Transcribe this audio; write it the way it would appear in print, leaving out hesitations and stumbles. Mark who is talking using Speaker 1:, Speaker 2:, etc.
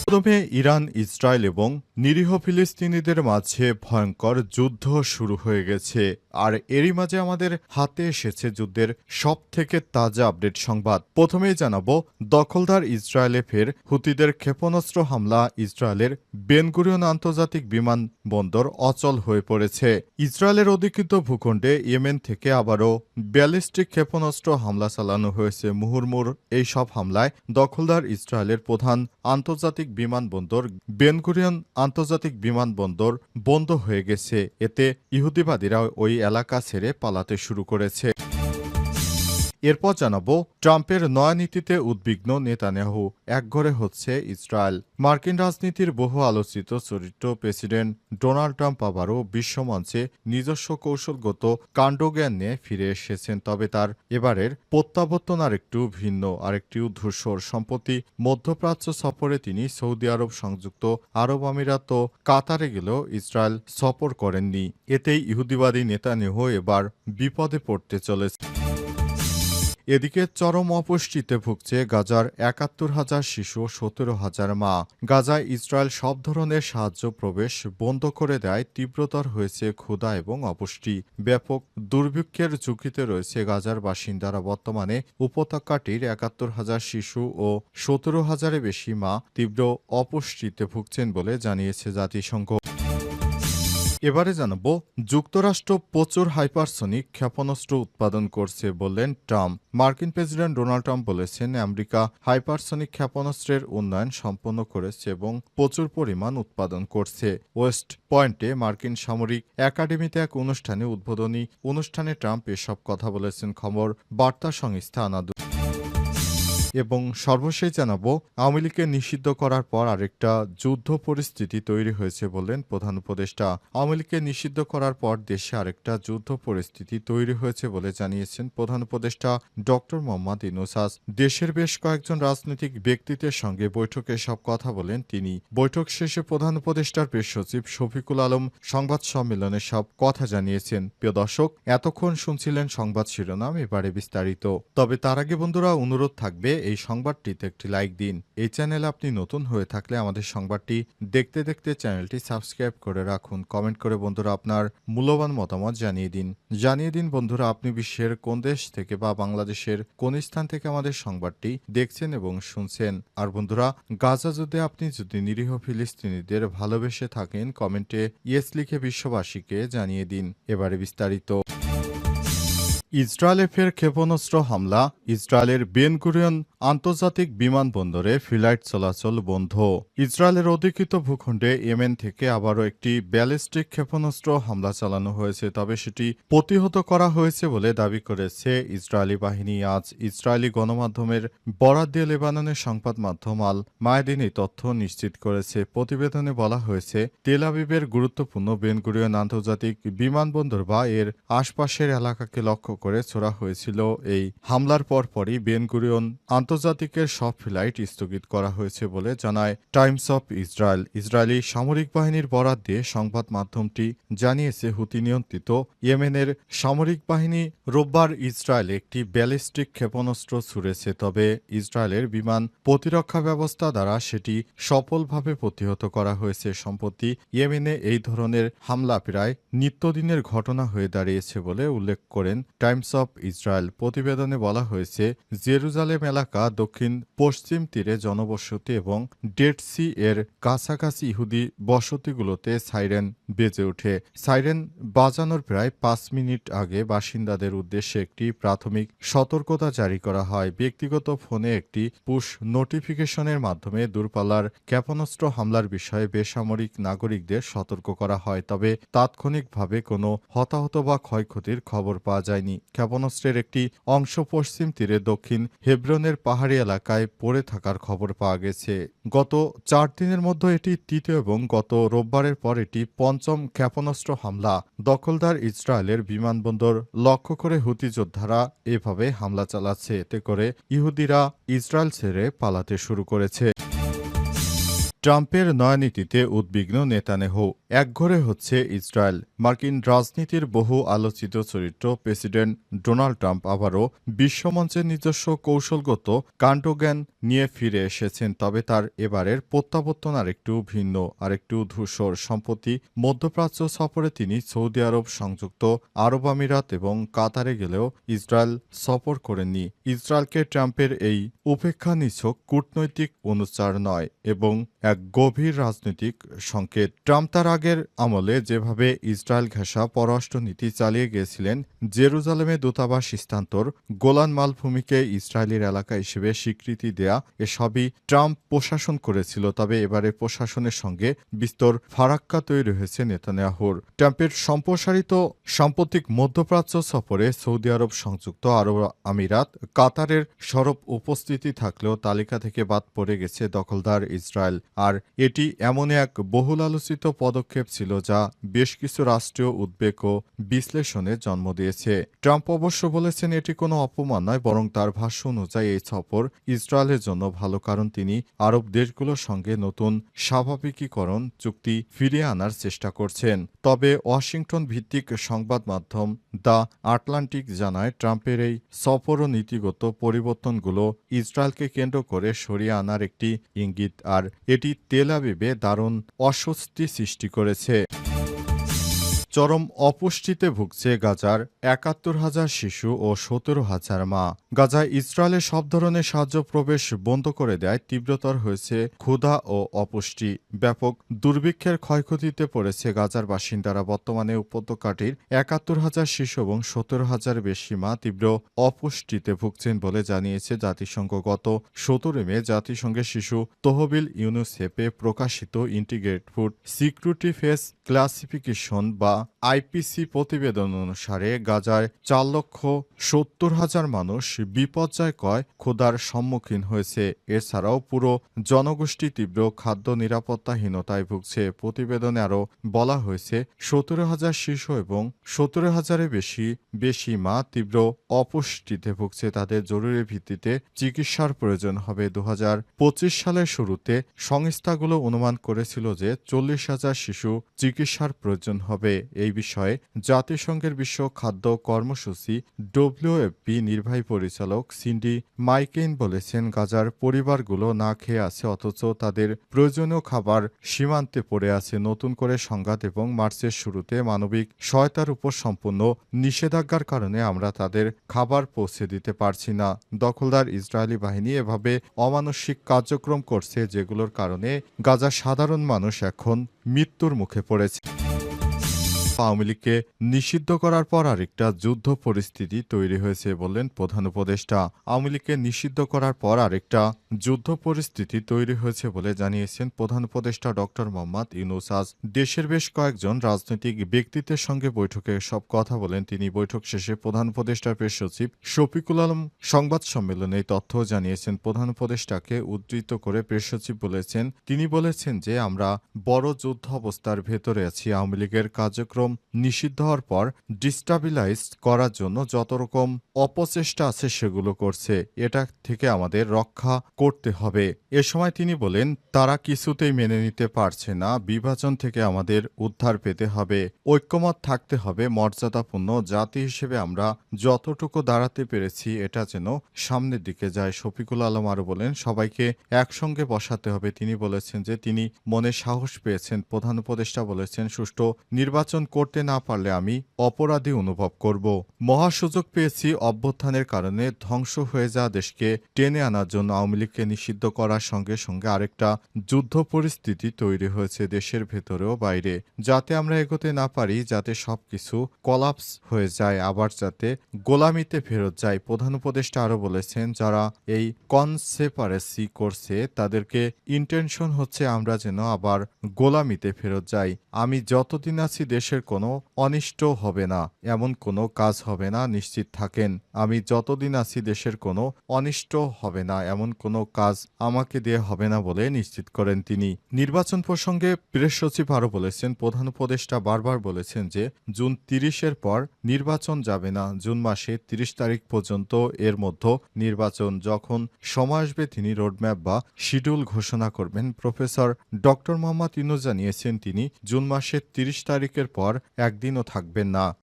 Speaker 1: প্রথমে Iran, Israel এবং নিরীহ ফিলিস্তিনিদের মাঝে ভয়ঙ্কর যুদ্ধ শুরু হয়ে গেছে। আর এরই মাঝে আমাদের হাতে এসেছে যুদ্ধের সবথেকে তাজা আপডেট সংবাদ। প্রথমেই জানাবো, দখলদার ইসরায়েলে ফের হুতিদের ক্ষেপণাস্ত্র হামলা। ইসরায়েলের বেন গুরিয়ন আন্তর্জাতিক বিমানবন্দর অচল হয়ে পড়েছে। ইসরায়েলের অধিকৃত ভূখণ্ডে ইয়েমেন থেকে আবারও ব্যালিস্টিক ক্ষেপণাস্ত্র হামলা চালানো হয়েছে। মুহুর্মুর এই সব হামলায় দখলদার ইসরায়েলের প্রধান আন্তর্জাতিক বিমানবন্দর বেন গুরিয়ন আন্তর্জাতিক বিমানবন্দর বন্ধ হয়ে গেছে। এতে ইহুদিবাদীরা ওই এলাকা ছেড়ে পালাতে শুরু করেছে। এরপর জানাবো, ট্রাম্পের নয়া নীতিতে উদ্বিগ্ন নেতানিয়াহু, একঘরে হচ্ছে ইসরায়েল। মার্কিন রাজনীতির বহু আলোচিত চরিত্র প্রেসিডেন্ট ডোনাল্ড ট্রাম্প আবারও বিশ্বমঞ্চে নিজস্ব কৌশলগত কাণ্ডজ্ঞান নিয়ে ফিরে এসেছেন। তবে তার এবারের প্রত্যাবর্তন আরেকটু ভিন্ন, আরেকটিও ধূসর। সম্প্রতি মধ্যপ্রাচ্য সফরে তিনি সৌদি আরব, সংযুক্ত আরব আমিরাত ও কাতারে গেলেও ইসরায়েল সফর করেননি। এতেই ইহুদিবাদী নেতানিয়াহু এবার বিপদে পড়তে চলেছে। এদিকে চরম অপুষ্টিতে ভুগছে গাজার ৭১,০০০ শিশু, ১৭,০০০ মা। গাজায় ইসরায়েল সব ধরনের সাহায্য প্রবেশ বন্ধ করে দেয়। তীব্রতর হয়েছে ক্ষুধা এবং অপুষ্টি। ব্যাপক দুর্ভিক্ষের ঝুঁকিতে রয়েছে গাজার বাসিন্দারা। বর্তমানে উপত্যকাটির ৭১,০০০ শিশু ও ১৭,০০০-এর বেশি মা তীব্র অপুষ্টিতে ভুগছেন বলে জানিয়েছে জাতিসংঘ। এবারে জানাবো, যুক্তরাষ্ট্র প্রচুর হাইপারসনিক ক্ষেপণাস্ত্র উৎপাদন করছে বললেন ট্রাম্প। মার্কিন প্রেসিডেন্ট ডোনাল্ড ট্রাম্প বলেছেন, আমেরিকা হাইপারসনিক ক্ষেপণাস্ত্রের উন্নয়ন সম্পন্ন করেছে এবং প্রচুর পরিমাণ উৎপাদন করছে। ওয়েস্ট পয়েন্টে মার্কিন সামরিক একাডেমিতে এক উদ্বোধনী অনুষ্ঠানে ট্রাম্প এসব কথা বলেছেন। খবর বার্তা সংস্থা আনাদু। এবং সর্বশেষ জানাবো, আওয়ামী লীগকে নিষিদ্ধ করার পর আরেকটা যুদ্ধ পরিস্থিতি তৈরি হয়েছে বললেন প্রধান উপদেষ্টা। আওয়ামী লীগকে নিষিদ্ধ করার পর দেশে আরেকটা যুদ্ধ পরিস্থিতি তৈরি হয়েছে বলে জানিয়েছেন প্রধান উপদেষ্টা ড মোহাম্মদ ইউনূস। দেশের বেশ কয়েকজন রাজনৈতিক ব্যক্তিত্বের সঙ্গে বৈঠকে সব কথা বলেন তিনি। বৈঠক শেষে প্রধান উপদেষ্টার প্রেস সচিব শফিকুল আলম সংবাদ সম্মেলনে সব কথা জানিয়েছেন। প্রিয় দর্শক, এতক্ষণ শুনছিলেন সংবাদ শিরোনাম, এবারে বিস্তারিত। তবে তার আগে বন্ধুরা, অনুরোধ থাকবে এই সংবাদটিতে একটি লাইক দিন। এই চ্যানেলে আপনি নতুন হয়ে থাকলে আমাদের সংবাদটি দেখতে দেখতে চ্যানেলটি সাবস্ক্রাইব করে রাখুন। কমেন্ট করে বন্ধুরা আপনার মূল্যবান মতামত জানিয়ে দিন বন্ধুরা, আপনি বিশ্বের কোন দেশ থেকে বা বাংলাদেশের কোন স্থান থেকে আমাদের সংবাদটি দেখছেন এবং শুনছেন। আর বন্ধুরা, গাজা যুদ্ধে আপনি যদি নিরীহ ফিলিস্তিনিদের ভালোবেসে থাকেন, কমেন্টে ইয়েস লিখে বিশ্ববাসীকে জানিয়ে দিন। এবারে বিস্তারিত। ইসরায়েলে ফের ক্ষেপণাস্ত্র হামলা। ইসরায়েলের বেন গুরিয়ন আন্তর্জাতিক বিমানবন্দরে ফ্লাইট চলাচল বন্ধ। ইসরায়েলের অধিকৃত ভূখণ্ডে ইয়েমেন থেকে আবারও একটি ব্যালিস্টিক ক্ষেপণাস্ত্র হামলা চালানো হয়েছে, তবে সেটি প্রতিহত করা হয়েছে বলে দাবি করেছে ইসরায়েলি বাহিনী। আজ ইসরায়েলি গণমাধ্যমের বরাত দিয়ে লেবাননের সংবাদ মাধ্যম আল মায়াদিন এই তথ্য নিশ্চিত করেছে। প্রতিবেদনে বলা হয়েছে, তেল আবিবের গুরুত্বপূর্ণ বেন গুরিয়ন আন্তর্জাতিক বিমানবন্দর বা এর আশপাশের এলাকাকে লক্ষ্য করে ছোড়া হয়েছিল। এই হামলার পরপরই বেন গুরিয়ন আন্তর্জাতিকের সব ফ্লাইট স্থগিত করা হয়েছে বলে জানায় টাইমস অফ ইসরায়েল। ইসরায়েলি সামরিক বাহিনীর বরাত দিয়ে সংবাদ মাধ্যমটি জানিয়েছে, হুতি নিয়ন্ত্রিত ইয়েমেনের সামরিক বাহিনী রোববার ইসরায়েলে একটি ব্যালিস্টিক ক্ষেপণাস্ত্র ছুড়েছে। তবে ইসরায়েলের বিমান প্রতিরক্ষা ব্যবস্থা দ্বারা সেটি সফলভাবে প্রতিহত করা হয়েছে। সম্প্রতি ইয়েমেনে এই ধরনের হামলা প্রায় নিত্যদিনের ঘটনা হয়ে দাঁড়িয়েছে বলে উল্লেখ করেন টাইমস অফ ইসরায়েল। প্রতিবেদনে বলা হয়েছে, জেরুজালেম এলাকা, দক্ষিণ পশ্চিম তীরে জনবসতি এবং ডেড সি এর কাছাকাছি ইহুদি বসতিগুলোতে সাইরেন বেজে ওঠে। সাইরেন বাজানোর প্রায় ৫ মিনিট আগে বাসিন্দাদের উদ্দেশ্যে একটি প্রাথমিক সতর্কতা জারি করা হয়। ব্যক্তিগত ফোনে একটি পুশ নোটিফিকেশনের মাধ্যমে দূরপাল্লার ক্ষেপণাস্ত্র হামলার বিষয়ে বেসামরিক নাগরিকদের সতর্ক করা হয়। তবে তাৎক্ষণিকভাবে কোনো হতাহত বা ক্ষয়ক্ষতির খবর পাওয়া যায়নি। ক্ষেপণাস্ত্রের একটি অংশ পশ্চিম তীরে দক্ষিণ হেব্রনের পাহাড়ি এলাকায় পড়ে থাকার খবর পাওয়া গেছে। গত ৪ দিনের মধ্যে এটি তৃতীয় এবং গত রোববারের পর এটি পঞ্চম ক্ষেপণাস্ত্র হামলা। দখলদার ইসরায়েলের বিমানবন্দর লক্ষ্য করে হুতি যোদ্ধারা এভাবে হামলা চালাচ্ছে। এতে করে ইহুদিরা ইসরায়েল ছেড়ে পালাতে শুরু করেছে। ট্রাম্পের নয়া নীতিতে উদ্বিগ্ন নেতানিয়াহু, একঘরে হচ্ছে ইসরায়েল। মার্কিন রাজনীতির বহু আলোচিত চরিত্র প্রেসিডেন্ট ডোনাল্ড ট্রাম্প আবারও বিশ্বমঞ্চে নিজস্ব কৌশলগত কাণ্ডজ্ঞান নিয়ে ফিরে এসেছেন। তবে তার এবারের প্রত্যাবর্তন আরেকটু ভিন্ন, আরেকটু ধূসর। সম্প্রতি মধ্যপ্রাচ্য সফরে তিনি সৌদি আরব, সংযুক্ত আরব আমিরাত এবং কাতারে গেলেও ইসরায়েল সফর করেননি। ইসরায়েলকে ট্রাম্পের এই উপেক্ষা নিছক কূটনৈতিক অনুচার নয় এবং এক গভীর রাজনৈতিক সংকেত। ট্রাম্প তার আগের আমলে যেভাবে ইসরায়েল ঘেঁষা পররাষ্ট্রনীতি চালিয়ে গিয়েছিলেন, জেরুজালেমে দূতাবাস স্থানান্তর, গোলান মালভূমিকে ইসরায়েলের এলাকা হিসেবে স্বীকৃতি দেয়া, এসবই ট্রাম্প প্রশাসন করেছিল। তবে এবারে প্রশাসনের সঙ্গে বিস্তর ফারাক্কা তৈরি হয়েছে নেতানিয়াহুর। ট্রাম্পের সম্প্রসারিত সাম্প্রতিক মধ্যপ্রাচ্য সফরে সৌদি আরব, সংযুক্ত আরব আমিরাত, কাতারের সরব উপস্থিতি থাকলেও তালিকা থেকে বাদ পড়ে গেছে দখলদার ইসরায়েল। আর এটি এমন এক বহুল আলোচিত পদক্ষেপ ছিল যা বেশ কিছু রাষ্ট্রীয় উদ্বেগ ও বিশ্লেষণে জন্ম দিয়েছে। ট্রাম্প অবশ্য বলেছেন এটি কোনো অপমান নয়, বরং তার ভাষ্য অনুযায়ী এই সফর ইসরায়েলের জন্য ভালো, কারণ তিনি আরব দেশগুলোর সঙ্গে নতুন স্বাভাবিকীকরণ চুক্তি ফিরিয়ে আনার চেষ্টা করছেন। তবে ওয়াশিংটন ভিত্তিক সংবাদ মাধ্যম দ্য আটলান্টিক জানায়, ট্রাম্পের এই সফর ও নীতিগত পরিবর্তনগুলো ইসরায়েলকে কেন্দ্র করে সরিয়ে আনার একটি ইঙ্গিত, আর এটি তেল আবিবে দারুণ অস্বস্তি সৃষ্টি করেছে। চরম অপুষ্টিতে ভুগছে গাজার ৭১,০০০ শিশু ও ১৭,০০০ মা। গাজায় ইসরায়েলের সব ধরনের সাহায্য প্রবেশ বন্ধ করে দেয় তীব্রতর হয়েছে ক্ষুধা ও অপুষ্টি। ব্যাপক দুর্ভিক্ষের ক্ষয়ক্ষতিতে পড়েছে গাজার বাসিন্দারা। বর্তমানে উপত্যকাটির ৭১,০০০ শিশু এবং ১৭,০০০ বেশি মা তীব্র অপুষ্টিতে ভুগছেন বলে জানিয়েছে জাতিসংঘ। গত ১৭ মে জাতিসংঘের শিশু তহবিল ইউনিসেফে প্রকাশিত integrated food security face classification বা আইপিসি প্রতিবেদন অনুসারে গাজায় ৪,৭০,০০০ মানুষ বিপর্যয়কর ক্ষুধার সম্মুখীন হয়েছে। এছাড়াও পুরো জনগোষ্ঠী তীব্র খাদ্য নিরাপত্তাহীনতায় ভুগছে। প্রতিবেদনে আরও বলা হয়েছে ১৭,০০০ শিশু এবং ১৭,০০০-এর বেশি মা তীব্র অপুষ্টিতে ভুগছে। তাদের জরুরি ভিত্তিতে চিকিৎসার প্রয়োজন হবে। ২০২৫ সালের শুরুতে সংস্থাগুলো অনুমান করেছিল যে ৪০,০০০ শিশু চিকিৎসার প্রয়োজন হবে। এই বিষয়ে জাতিসংঘের বিশ্ব খাদ্য কর্মসূচি ডব্লিউএফপি নির্বাহী পরিচালক সিন্ডি মাইকেইন বলেছেন, গাজার পরিবারগুলো না খেয়ে আছে, অথচ তাদের প্রয়োজনীয় খাবার সীমান্তে পড়ে আছে। নতুন করে সংঘাত এবং মার্চের শুরুতে মানবিক সহায়তার উপর সম্পূর্ণ নিষেধাজ্ঞার কারণে আমরা তাদের খাবার পৌঁছে দিতে পারছি না। দখলদার ইসরায়েলি বাহিনী এভাবে অমানসিক কার্যক্রম করছে, যেগুলোর কারণে গাজার সাধারণ মানুষ এখন মৃত্যুর মুখে পড়েছে। আওয়ামী লীগকে নিষিদ্ধ করার পর আরেকটা যুদ্ধ পরিস্থিতি তৈরি হয়েছে বললেন প্রধান উপদেষ্টা। আওয়ামী লীগকে নিষিদ্ধ করার পর আরেকটা যুদ্ধ পরিস্থিতি তৈরি হয়েছে বলে জানিয়েছেন প্রধান উপদেষ্টা ডক্টর মোহাম্মদ ইউনূস। আজ দেশের বেশ কয়েকজন রাজনৈতিক ব্যক্তিত্বের সঙ্গে বৈঠকে সব কথা বলেন তিনি। বৈঠক শেষে প্রধান উপদেষ্টার প্রেস সচিব শফিকুল আলম সংবাদ সম্মেলনে এই তথ্য জানিয়েছেন। প্রধান উপদেষ্টাকে উদ্ধৃত করে প্রেস সচিব বলেছেন, তিনি বলেছেন যে আমরা বড় যুদ্ধ অবস্থার ভেতরে আছি। আওয়ামী লীগের কার্যক্রম নিষিদ্ধ হওয়ার পর ডিস্টাবিলাইজ করার জন্য যত রকম অপচেষ্টা আছে সেগুলো করছে, এটা থেকে আমাদের রক্ষা করতে হবে। এ সময় তিনি বলেন, তারা কিছুতেই মেনে নিতে পারছে না, বিভাজন থেকে আমাদের উদ্ধার পেতে হবে, ঐক্যমত থাকতে হবে, মর্যাদাপূর্ণ জাতি হিসেবে আমরা যতটুকু দাঁড়াতে পেরেছি এটা যেন সামনের দিকে যায়। শফিকুল আলম আরও বলেন, সবাইকে একসঙ্গে বসাতে হবে। তিনি বলেছেন যে তিনি মনে সাহস পেয়েছেন। প্রধান উপদেষ্টা বলেছেন, সুষ্ঠু নির্বাচন করতে না পারলে আমি অপরাধী অনুভব করব। মহাসুযোগ পেয়েছি, অভ্যুত্থানের কারণে ধ্বংস হয়ে যাওয়া দেশকে টেনে আনার জন্য আওয়ামী লীগকে নিষিদ্ধ করার সঙ্গে সঙ্গে আরেকটা যুদ্ধ পরিস্থিতি তৈরি হয়েছে দেশের ভেতরেও বাইরে। যাতে আমরা এগোতে না পারি, যাতে সবকিছু কলাপস হয়ে যায়, আবার যাতে গোলামিতে ফেরত যায়। প্রধান উপদেষ্টা আরও বলেছেন, যারা এই কনসেপারেসি করছে তাদেরকে ইন্টেনশন হচ্ছে আমরা যেন আবার গোলামিতে ফেরত যাই। আমি যতদিন আছি দেশের কোনো অনিষ্ট হবে না, এমন কোনো কাজ হবে না, নিশ্চিত থাকেন। আমি যতদিন আছি দেশের কোনো অনিষ্ট হবে না, এমন কোনো কাজ আমাকে দিয়ে হবে না বলে নিশ্চিত করেন তিনি। নির্বাচন প্রসঙ্গে প্রেস সচিব আরও বলেছেন, প্রধান উপদেষ্টা বারবার বলেছেন যে জুন ৩০-এর পর নির্বাচন যাবে না। জুন মাসে ৩০ তারিখ পর্যন্ত এর মধ্যে নির্বাচন, যখন সময় আসবে তিনি রোডম্যাপ বা শিডিউল ঘোষণা করবেন। প্রফেসর ডক্টর মোহাম্মদ ইউনূস জানিয়েছেন তিনি জুন মাসের ৩০ তারিখের পর একদিনও থাকবেন না।